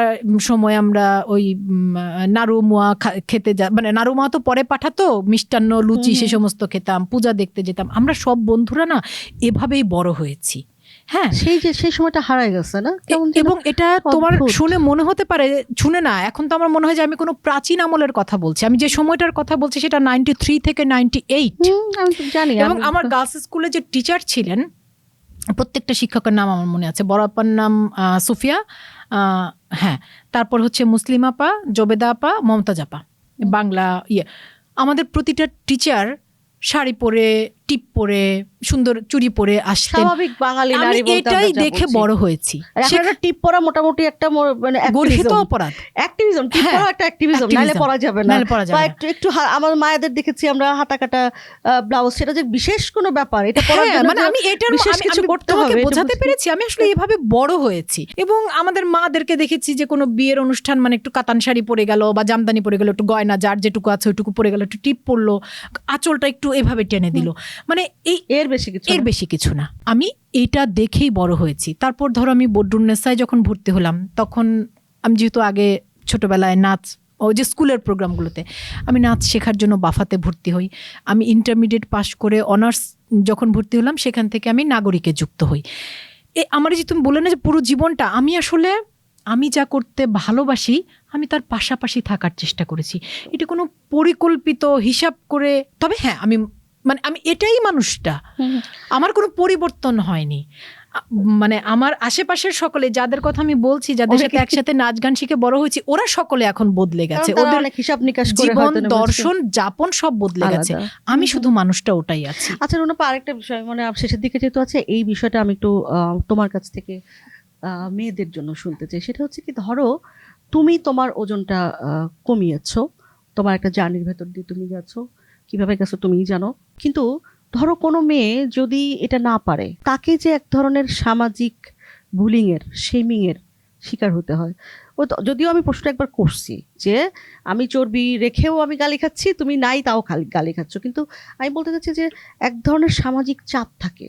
সময় আমরা ওই নাড়ু মোয়া খেতে মানে নাড়ু মোয়া তো পরে পাঠাতো, মিষ্টান্ন লুচি সে সমস্ত খেতাম, পূজা দেখতে যেতাম, আমরা সব বন্ধুরা না এভাবেই বড় হয়েছি। হ্যাঁ,
সেই সময়টা হারায় গেছে না কেমন যেন
এবং এটা তোমার
অদ্ভুত।
শুনে মনে হতে পারে, শুনে না, এখন তো আমার মনে হয় যে আমি কোনো প্রাচীন আমলের কথা বলছি। আমি যে সময়টার কথা বলছি সেটা 93 থেকে 98।
আমি তো জানি।
এবং আমার গার্লস স্কুলে যে টিচার ছিলেন, প্রত্যেকটা শিক্ষকের নাম আমার মনে আছে। বড় আপার নাম সুফিয়া, হ্যাঁ, তারপর হচ্ছে মুসলিম আপা, জবেদা আপা, মমতাজ আপা, বাংলা আমাদের প্রতিটা টিচার শাড়ি পরে, টিপ পরে, সুন্দর চুড়ি পরে আসতেন।
স্বাভাবিক বাঙালি
আমি
নারী বলতে
এটাই
আমরা যা
দেখে
বলছি।
বড় হয়েছি।
সেটা টিপ পরা মোটামুটি একটা মানে
গর্হিত অপরাধ,
অ্যাক্টিভিজম, টিপ পরা একটা অ্যাক্টিভিজম, নালে পরা যাবে না। বা একটু আমার মায়েদের দেখেছি আমরা হাতা কাটা ব্লাউজ, সেটা যে বিশেষ কোনো ব্যাপার, এটা পরার জন্য
মানে আমি এটার
বিশেষ কিছু করতে হবে,
বোঝাতে পেরেছি। আমি আসলে এইভাবে বড় হয়েছি। এবং আমাদের মাদেরকে দেখেছি যে কোনো বিয়ের অনুষ্ঠান মানে একটু কাতান শাড়ি পরে গেল বা জামদানি পরে গেল, একটু গয়না যার যেটুকু আছে ওইটুকু পরে গেল, একটু টিপ পরলো, আঁচলটা একটু এভাবে টেনে দিল, মানে
এর বেশি কিছু
না। আমি এটা দেখেই বড় হয়েছি। তারপর ধরো আমি বদরুন্নেসায় যখন ভর্তি হলাম, তখন আমি যেহেতু আগে ছোটবেলায় নাচ, ওই যে স্কুলের প্রোগ্রামগুলোতে আমি নাচ শেখার জন্য বাফাতে ভর্তি হই। আমি ইন্টারমিডিয়েট পাশ করে অনার্স যখন ভর্তি হলাম, সেখান থেকে আমি নাগরিকে যুক্ত হই। আমার যে তুমি বললে না যে পুরো জীবনটা আমি যা করতে ভালোবাসি আমি তার পাশাপাশি থাকার চেষ্টা করেছি। এটা কোনো পরিকল্পিত হিসাব করে, তবে হ্যাঁ আমি এটাই মানুষটা, আমার কোনো পরিবর্তন হয়নি। মানে আমার আশেপাশের সকলে যাদের কথা আমি বলছি, যাদের সাথে একসাথে নাচ গান শিখে বড় হয়েছি, ওরা সকলে এখন বদলে গেছে, ওদের
হিসাব নিকাশ
জীবন দর্শন যাপন সব বদলে গেছে। আমি শুধু মানুষটা ওটাই আছি।
আচ্ছা রুনাপা, আরেকটা বিষয় মানে শেষের দিকে যেহেতু আছে, এই বিষয়টা আমি একটু তোমার কাছ থেকে মেয়েদের জন্য শুনতে চাই। সেটা হচ্ছে কি, ধরো তুমি তোমার ওজনটা কমিয়েছো, তোমার একটা জার্নির ভেতর দিয়ে তুমি গেছো, কিভাবে গেছো তুমিই জানো, কিন্তু ধরো কোনো মেয়ে যদি এটা না পারে, তাকে যে এক ধরনের সামাজিক বুলিং এর, শেমিং এর শিকার হতে হয়। ও যদিও আমি প্রশ্নটা একবার করছি যে আমি চর্বি রেখেও আমি গালি খাচ্ছি, তুমি নাই তাও গালি খাচ্ছ, কিন্তু আমি বলতে চাচ্ছি যে এক ধরনের সামাজিক চাপ থাকে,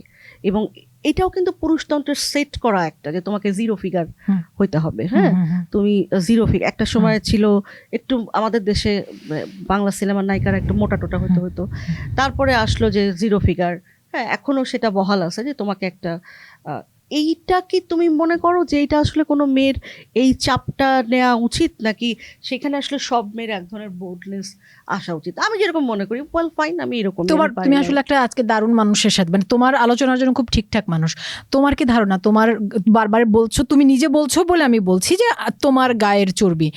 এবং এটাও কিন্তু পুরুষতন্ত্রের সেট করা একটা, যে তোমাকে জিরো ফিগার হইতে হবে। হ্যাঁ, তুমি জিরো ফিগার, একটা সময় ছিল একটু আমাদের দেশে বাংলা সিনেমার নায়িকারা একটু মোটা টোটা হতো, তারপরে আসলো যে জিরো ফিগার। হ্যাঁ, এখনো সেটা বহাল আছে যে তোমাকে একটা এইটা কি তুমি মনে করো যে এটা আসলে কোনো মেয়ের এই চাপটা নেওয়া উচিত, নাকি সেখানে আসলে সব মেয়ের এক ধরনের বোল্ডনেস আসা উচিত? আমি যেরকম মনে করি, ওয়েল ফাইন, আমি এরকম।
তুমি আসলে একটা আজকে দারুণ মানুষের সাথে, মানে তোমার আলোচনার জন্য খুব ঠিকঠাক মানুষ। তোমার কি ধারণা, তোমার বারবার বলছো, তুমি নিজে বলছো বলে আমি বলছি যে তোমার গায়ের চর্বি,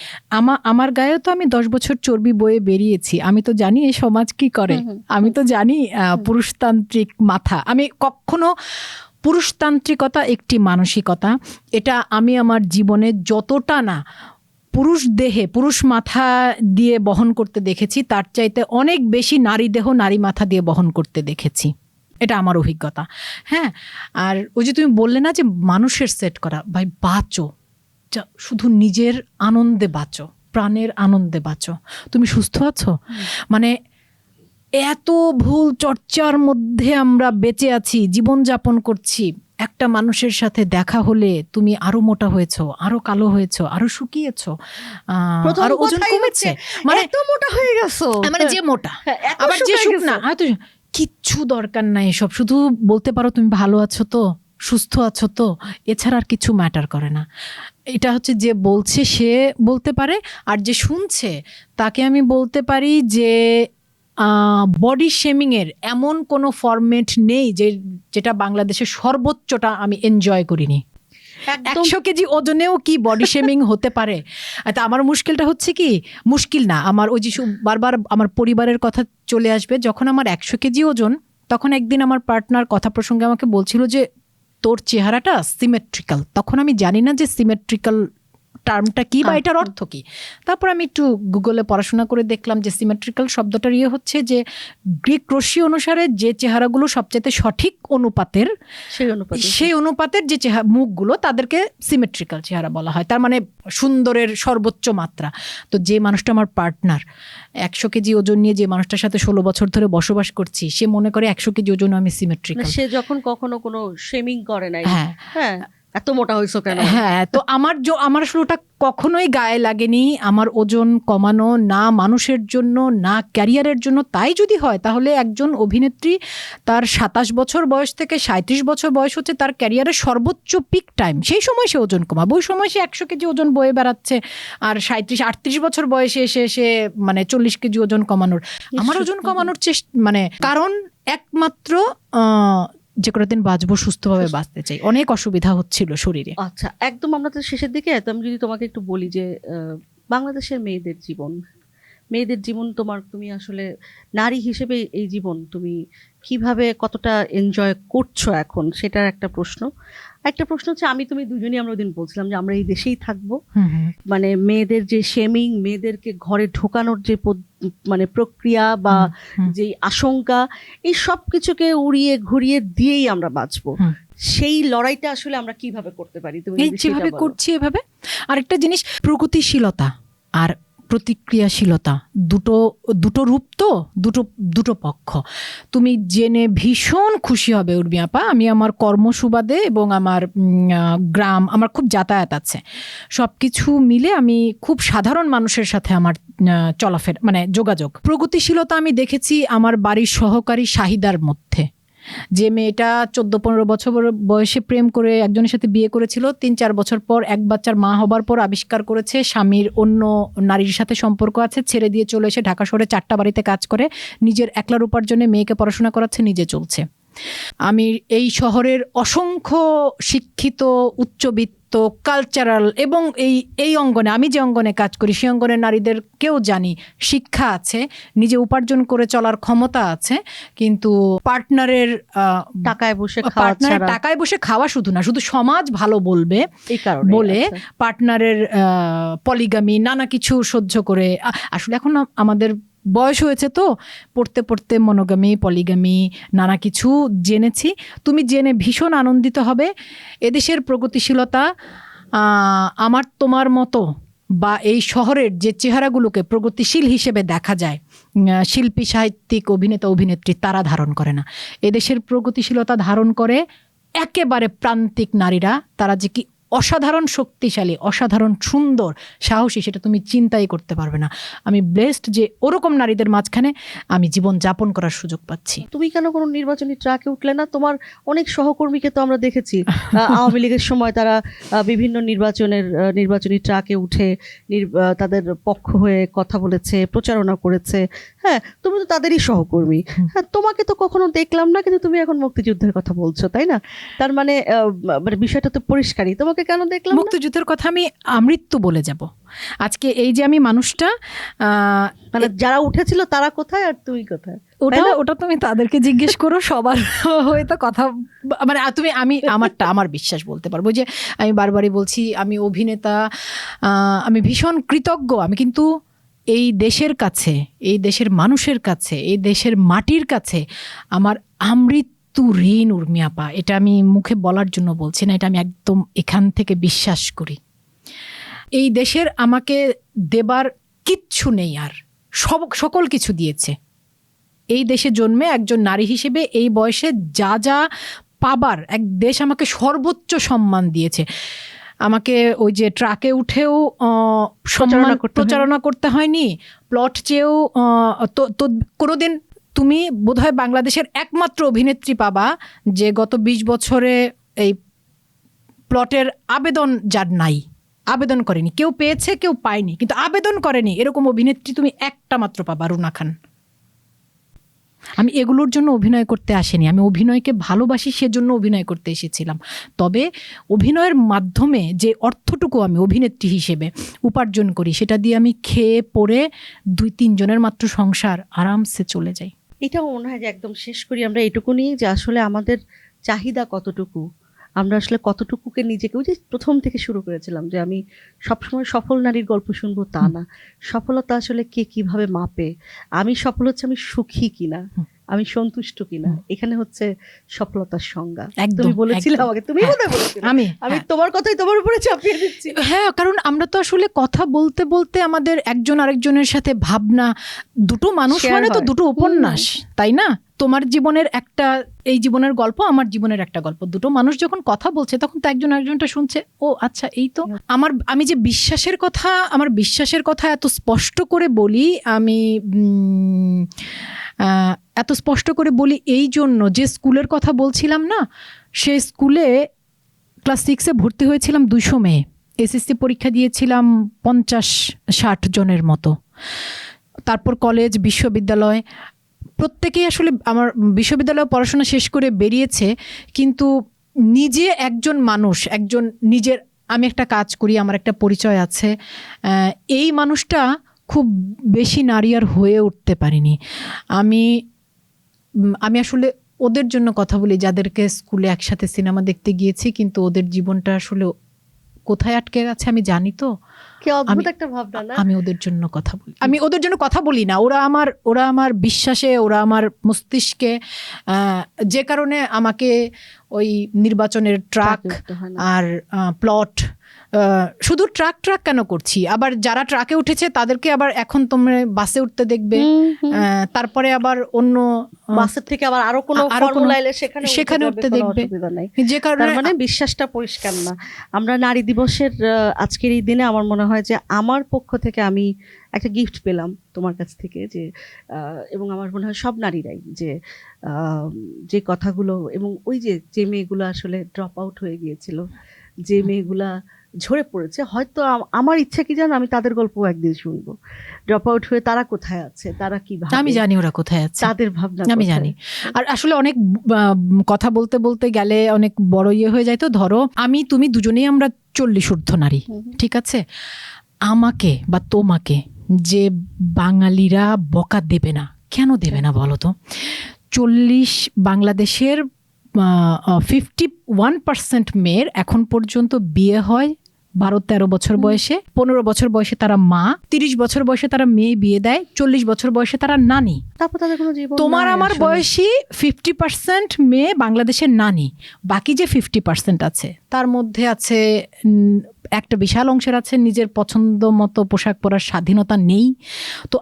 আমার গায়েও তো আমি 10 বছর চর্বি বয়ে বেরিয়েছি। আমি তো জানি এই সমাজ কি করে, আমি তো জানি পুরুষতান্ত্রিক মাথা। আমি কখনো পুরুষতান্ত্রিকতা একটি মানসিকতা, এটা আমি আমার জীবনে যতটা না পুরুষ দেহে, পুরুষ মাথা দিয়ে বহন করতে দেখেছি, তার চাইতে অনেক বেশি নারী দেহ, নারী মাথা দিয়ে বহন করতে দেখেছি। এটা আমার অভিজ্ঞতা। হ্যাঁ, আর ওই যে তুমি বললে না যে মানুষের সেট করা, ভাই বাঁচো, শুধু নিজের আনন্দে বাঁচো, প্রাণের আনন্দে বাঁচো। তুমি সুস্থ আছো, মানে এত ভুল চর্চার মধ্যে আমরা বেঁচে আছি, জীবনযাপন করছি। একটা মানুষের সাথে দেখা হলে তুমি আরো মোটা হয়েছো, আরো কালো হয়েছো, আরো শুকিয়েছো, আরো ওজন কমেছে, মানে
এত মোটা হয়ে গেছো,
মানে যে মোটা আবার যে শুকনা, হয়তো কিচ্ছু দরকার নাই এসব। শুধু বলতে পারো তুমি ভালো আছো তো, সুস্থ আছো তো, এছাড়া আর কিছু ম্যাটার করে না। এটা হচ্ছে যে বলছে সে বলতে পারে, আর যে শুনছে তাকে আমি বলতে পারি যে বডি শেমিং এর এমন কোনো ফরম্যাট নেই যেটা বাংলাদেশের সর্বোচ্চটা আমি এনজয় করিনি। 100 কেজি ওজনেও কি বডি শেমিং হতে পারে? তা আমার মুশকিলটা হচ্ছে কি, মুশকিল না, আমার ওই যে বারবার আমার পরিবারের কথা চলে আসবে। যখন আমার 100 কেজি ওজন, তখন একদিন আমার পার্টনার কথা প্রসঙ্গে আমাকে বলছিল যে তোর চেহারাটা সিমেট্রিক্যাল। তখন আমি জানি না যে সিমেট্রিক্যাল টার্মটা কি বা এটার অর্থ কি। তারপর আমি একটু গুগলে পড়াশোনা করে দেখলাম যে সিমেট্রিক্যাল শব্দটার হচ্ছে যে গ্রিক রশ্মি অনুসারে যে চেহারাগুলো সবচেয়ে সঠিক অনুপাতের, সেই অনুপাতের যে মুখগুলো তাদেরকে সিমেট্রিক্যাল চেহারা বলা হয়। তার মানে সুন্দরের সর্বোচ্চ মাত্রা। তো যে মানুষটা আমার পার্টনার, 100 কেজি ওজন নিয়ে যে মানুষটার সাথে 16 বছর ধরে বসবাস করছি, সে মনে করে 100 কেজি ওজন আমি সিমেট্রিক্যাল।
সে যখন কখনো কোনো শেমিং করে নাই,
হ্যাঁ
এত মোটা হয়েছো কেন,
হ্যাঁ, তো আমার আসলে ওটা কখনোই গায়ে লাগেনি। আমার ওজন কমানো না মানুষের জন্য না ক্যারিয়ারের জন্য। তাই যদি হয় তাহলে একজন অভিনেত্রী তার 27 বছর বয়স থেকে 37 বছর বয়স হচ্ছে তার ক্যারিয়ারের সর্বোচ্চ পিক টাইম, সেই সময় সে ওজন কমাবে। ওই সময় সে 100 কেজি ওজন বয়ে বেড়াচ্ছে, আর 37-38 বছর বয়সে এসে সে মানে 40 কেজি ওজন কমানোর। আমার ওজন কমানোর চেষ্টা মানে কারণ একমাত্র যে কোনো দিন বাঁচবো, সুস্থভাবে বাঁচতে চাই। অনেক অসুবিধা হচ্ছিল শরীরে।
আচ্ছা, একদম আমরা তো শেষের দিকে। আমি যদি তোমাকে একটু বলি যে বাংলাদেশের মেয়েদের জীবন তুমি আসলে নারী হিসেবে এই জীবন তুমি কিভাবে কতটা এনজয় করছো এখন, সেটার একটা প্রশ্ন হচ্ছে, তুমি দুজনই আমরা ওদিন বলছিলাম যে আমরা এই দেশেই থাকবো। মানে মেয়েদের যে শেমিং, মেয়েদেরকে ঘরে ঢোকানোর যে মানে প্রক্রিয়া বা যে আশঙ্কা, এই সব কিছুকে উড়িয়ে ঘুরিয়ে দিয়েই আমরা বাঁচবো। সেই লড়াইটা আসলে আমরা কিভাবে করতে পারি? তুমি
যেভাবে করছি এভাবে। আরেকটা জিনিস, প্রগতিশীলতা আর প্রতিক্রিয়াশীলতা দুটো রূপ, তো দুটো পক্ষ। তুমি জেনে ভীষণ খুশি হবে উর্মি আপা, আমি আমার কর্মসুবাদে এবং আমার গ্রাম, আমার খুব যাতায়াত আছে, সবকিছু মিলে আমি খুব সাধারণ মানুষের সাথে আমার চলাফেরা মানে যোগাযোগ। প্রগতিশীলতা আমি দেখেছি আমার বাড়ির সহকারী শাহিদার মধ্যে। যে মেয়েটা 14-15 বছর বয়সে প্রেম করে একজনের সাথে বিয়ে করেছিল, 3-4 বছর পর এক বাচ্চার মা হবার পর আবিষ্কার করেছে স্বামীর অন্য নারীর সাথে সম্পর্ক আছে, ছেড়ে দিয়ে চলে এসে ঢাকা শহরে 4টা বাড়িতে কাজ করে নিজের একলার উপার্জনে মেয়েকে পড়াশোনা করাচ্ছে, নিজে চলছে। আমি এই শহরের অসংখ্য শিক্ষিত, উচ্চবিত্ত, কালচারাল এবং এই অঙ্গনে, আমি যে অঙ্গনে কাজ করি সেই অঙ্গনের নারীদেরকেও জানি শিক্ষা আছে, নিজে উপার্জন করে চলার ক্ষমতা আছে, কিন্তু পার্টনারের টাকায় বসে খাওয়া শুধু না, শুধু সমাজ ভালো বলবে বলে পার্টনারের পলিগামি নানা কিছু সহ্য করে। আসলে এখন আমাদের বয়স হয়েছে, তো পড়তে পড়তে মনোগামি, পলিগামি নানা কিছু জেনেছি। তুমি জেনে ভীষণ আনন্দিত হবে। এদেশের প্রগতিশীলতা আমার তোমার মতো বা এই শহরের যে চেহারাগুলোকে প্রগতিশীল হিসেবে দেখা যায়, শিল্পী, সাহিত্যিক, অভিনেতা, অভিনেত্রী, তারা ধারণ করে না। এদেশের প্রগতিশীলতা ধারণ করে একেবারে প্রান্তিক নারীরা। তারা যে কি অসাধারণ শক্তিশালী, অসাধারণ সুন্দর, সাহসী, সেটা তুমি চিন্তাই করতে পারবে না। আমি ব্লেসড যে ওরকম নারীদের মাঝখানে আমি জীবন যাপন করার সুযোগ পাচ্ছি।
তুমি কেন কোনো নির্বাচনী ট্রাকে উঠলে না? তোমার অনেক সহকর্মীকে তো আমরা দেখেছি আওয়ামী লীগের সময় তারা বিভিন্ন নির্বাচনী ট্রাকে উঠে তাদের পক্ষ হয়ে কথা বলেছে, প্রচারণা করেছে। হ্যাঁ, তুমি তো তাদেরই সহকর্মী। হ্যাঁ, তোমাকে তো কখনো দেখলাম না, কিন্তু তুমি এখন মুক্তিযুদ্ধের কথা বলছো, তাই না? তার মানে বিষয়টা তো পরিষ্কারই, তোমাকে কেন দেখলাম?
মুক্তিযুদ্ধের কথা আমি আমৃত্যু বলে যাব। আজকে এই যে আমি মানুষটা,
মানে যারা উঠেছিল তারা কোথায় আর তুই কোথায়,
ওটা তুমি তাদেরকে জিজ্ঞেস করো। সবার হয়তো কথা মানে আমার বিশ্বাস বলতে পারবো যে আমি বারবারই বলছি, আমি অভিনেতা, আমি ভীষণ কৃতজ্ঞ। আমি কিন্তু এই দেশের কাছে, এই দেশের মানুষের কাছে, এই দেশের মাটির কাছে আমার আমৃত্যু ঋণ উর্মি আপা। এটা আমি মুখে বলার জন্য বলছি না, এটা আমি একদম এখান থেকে বিশ্বাস করি। এই দেশের আমাকে দেবার কিচ্ছু নেই, আর সকল কিছু দিয়েছে। এই দেশে জন্মে একজন নারী হিসেবে এই বয়সে যা যা পাবার, এক দেশ আমাকে সর্বোচ্চ সম্মান দিয়েছে। আমাকে ওই যে ট্রাকে উঠেও প্রচারণা করতে হয়নি, প্লট চেয়েও তো কোনোদিন। তুমি বোধহয় বাংলাদেশের একমাত্র অভিনেত্রী পাবা যে গত 20 বছরে এই প্লটের আবেদন যার নাই, আবেদন করেনি। কেউ পেয়েছে, কেউ পায়নি, কিন্তু আবেদন করেনি, এরকম অভিনেত্রী তুমি একটা মাত্র পাবা, রুনা খান। আমি এগুলোর জন্য অভিনয় করতে আসিনি, আমি অভিনয়কে ভালোবাসি, সেজন্য অভিনয় করতে এসেছিলাম। তবে অভিনয়ের মাধ্যমে যে অর্থটুকু আমি অভিনেত্রী হিসেবে উপার্জন করি, সেটা দিয়ে আমি খেয়ে পড়ে 2-3 জনের মাত্র সংসার আরামসে চলে যাই।
এটাও মনে হয় যে একদম শেষ করি আমরা এটুকু নিয়ে, যে আসলে আমাদের চাহিদা কতটুকু, আমরা আসলে কতটুকুকে নিজেকে, ওই যে প্রথম থেকে শুরু করেছিলাম যে আমি সবসময় সফল নারীর গল্প শুনবো তা না, সফলতা আসলে কে কিভাবে মাপে, আমি সফল হচ্ছে আমি সুখী কিনা, আমি সন্তুষ্ট কিনা, এখানে হচ্ছে সফলতার সংজ্ঞা।
একদম,
তুমি বলেছিলে
একদম।
আমাকে, তুমি
হ্যাঁ,
বোধহয় বলেছিলে,
আমি
আমি
হ্যাঁ।
তোমার কথাই তোমার উপরে চাপিয়ে দিচ্ছি।
হ্যাঁ, কারণ আমরা তো আসলে কথা বলতে বলতে আমাদের একজন আরেকজনের সাথে ভাবনা, দুটো মানুষ
Share
মানে তো
হয়।
দুটো উপন্যাস, তাই না? তোমার জীবনের একটা, এই জীবনের গল্প, আমার জীবনের একটা গল্প, দুটো মানুষ যখন কথা বলছে তখন তো একজন আরেকজনটা শুনছে, ও আচ্ছা এই তো। আমি যে বিশ্বাসের কথা, আমার বিশ্বাসের কথা এত স্পষ্ট করে বলি, আমি এত স্পষ্ট করে বলি এই জন্য যে স্কুলের কথা বলছিলাম না, সে স্কুলে ক্লাস 6-এ ভর্তি হয়েছিলাম 200 মেয়ে, এসএসসি পরীক্ষা দিয়েছিলাম 50-60 জনের মতো। তারপর কলেজ, বিশ্ববিদ্যালয়, প্রত্যেকেই আসলে আমার বিশ্ববিদ্যালয়ে পড়াশোনা শেষ করে বেরিয়েছে, কিন্তু নিজে একজন মানুষ, একজন নিজের, আমি একটা কাজ করি, আমার একটা পরিচয় আছে, এই মানুষটা খুব বেশি নারী আর হয়ে উঠতে পারিনি। আমি আসলে ওদের জন্য কথা বলি যাদেরকে স্কুলে একসাথে সিনেমা দেখতে গিয়েছি, কিন্তু ওদের জীবনটা আসলে কোথায় আটকে গেছে আমি জানি। তো
কি অদ্ভুত একটা ভাবনা না?
আমি ওদের জন্য কথা বলি, আমি ওদের জন্য কথা বলি না, ওরা আমার বিশ্বাসে, ওরা আমার মস্তিষ্কে, যে কারণে আমাকে ওই নির্বাচনের ট্রাক আর প্লট, শুধু ট্রাক কেন করছি, আবার যারা ট্রাকে উঠেছে তাদেরকে আবার এখন তোমরা বাসে উঠতে দেখবে, তারপরে আবার অন্য
বাসের থেকে আবার আরো কোনো ফর্মুলা এলে সেখানে উঠতে দেখবে,
যে কারণে
তার মানে বিশ্বাসটা পরিষ্কার না। আমরা নারী দিবসের আজকের এই দিনে আমার মনে হয় যে আমার পক্ষ থেকে আমি একটা গিফট পেলাম তোমার কাছ থেকে, যে এবং আমার মনে হয় সব নারীরাই যে কথাগুলো, এবং ওই যে মেয়েগুলো আসলে ড্রপ আউট হয়ে গিয়েছিল, যে মেয়েগুলা ঝরে পড়েছে, হয়তো আমার ইচ্ছা কি জানো, আমি তাদের গল্প একদিন শুনবো, ড্রপ আউট হয়ে তারা কোথায় আছে, তারা কি ভাবে,
আমি জানি ওরা কোথায় আছে,
তাদের ভাবনা
আমি জানি। আর আসলে অনেক কথা বলতে বলতে গেলে অনেক বড় ইয়ে হয়ে যায়। তো ধরো তুমি দুজনেই আমরা 40 ঊর্ধ্ব নারী, ঠিক আছে, আমাকে বা তোমাকে যে বাঙালিরা বকা দেবে না, কেন দেবে না বলো তো? 40 বাংলাদেশের 51% মেয়ের এখন পর্যন্ত বিয়ে হয় 12-13 বছর বয়সে, 15 বছর বয়সে তারা মা, 30 বছর বয়সে তারা মেয়ে বিয়ে দেয়, 40 বছর বয়সে তারা নানি।
তারপর তাদের কোনো জীবন।
তোমার আমার বয়সী 50% মেয়ে বাংলাদেশের নানি, বাকি যে 50% আছে তার মধ্যে আছে একটা বিশাল অংশের আছে নিজের পছন্দ মতো পোশাক পরার স্বাধীনতা নেই। তো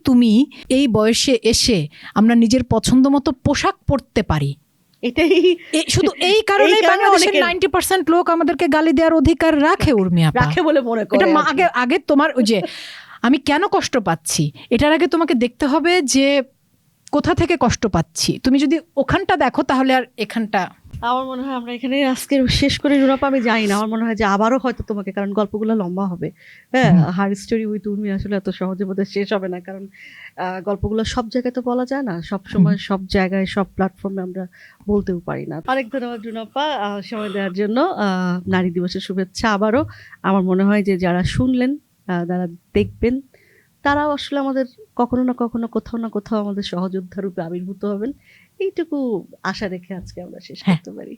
তুমি এই বয়সে এসে আমরা নিজের পছন্দ মতো পোশাক পরতে পারি, এটাই শুধু এই কারণে বাংলাদেশের 90% লোক আমাদেরকে গালি দেওয়ার অধিকার রাখে, উর্মি আপা
রাখে বলে মনে করে।
এটা আগে তোমার ওই যে আমি কেন কষ্ট পাচ্ছি, এটার আগে তোমাকে দেখতে হবে যে কোথা থেকে কষ্ট পাচ্ছি। তুমি যদি ওখানটা দেখো তাহলে আর এখানটা।
আমার মনে হয় আমরা এখানে আজকে শেষ করে রুনাপা, আমি জানি না, আমার মনে হয় যে আবারও হয়তো তোমাকে, কারণ গল্পগুলো লম্বা হবে, হ্যাঁ, হার স্টোরি উইথ উর্মি আসলে এত সহজে বোধহয় শেষ হবে না, কারণ গল্পগুলো সব জায়গায় তো বলা যায় না, সব সময় সব জায়গায় সব প্ল্যাটফর্মে আমরা বলতেও পারি না। অনেক ধন্যবাদ রুনাপা সময় দেওয়ার জন্য। নারী দিবসের শুভেচ্ছা আবারও। আমার মনে হয় যে যারা শুনলেন, যারা দেখবেন, তারাও আসলে আমাদের কখনো না কখনো, কোথাও না কোথাও আমাদের সহযোদ্ধা রূপে আবির্ভূত হবেন, এইটুকু আশা রেখে আজকে আমরা শেষ করতে পারি।